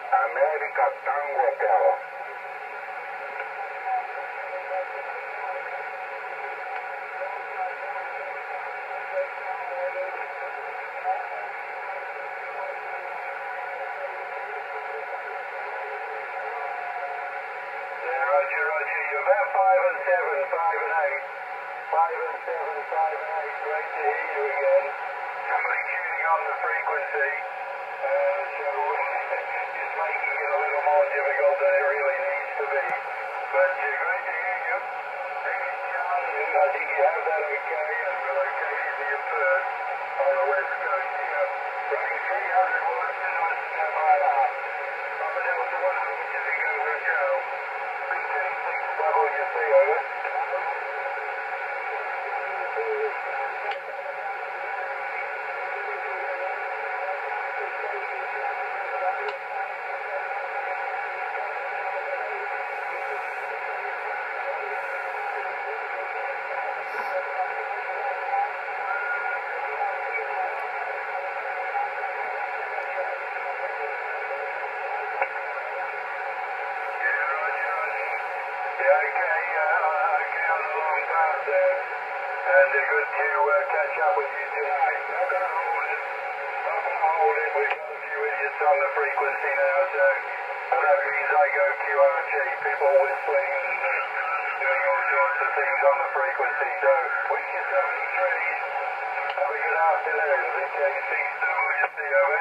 VK6WC. Roger, roger. You're about 5 and 7, 5 and 8. 5 and 7, 5 and 8. Great to hear you again. Somebody tuning on the frequency. So it's making it a little more difficult than it really needs to be. But great to hear you. Take it, John. I think you have that okay, and we're located near Perth on the west coast here. Running 300 watts into a SteppIR. Papa Delta 100 Indigo Hotel. VK6WC, over. Okay, on the long path there, and good to catch up with you tonight. Not going to hold it, we've got a few idiots on the frequency now, so that means I go QRT, people whistling and doing all sorts of things on the frequency, so wish you 73, have a good afternoon, VK6WC, over.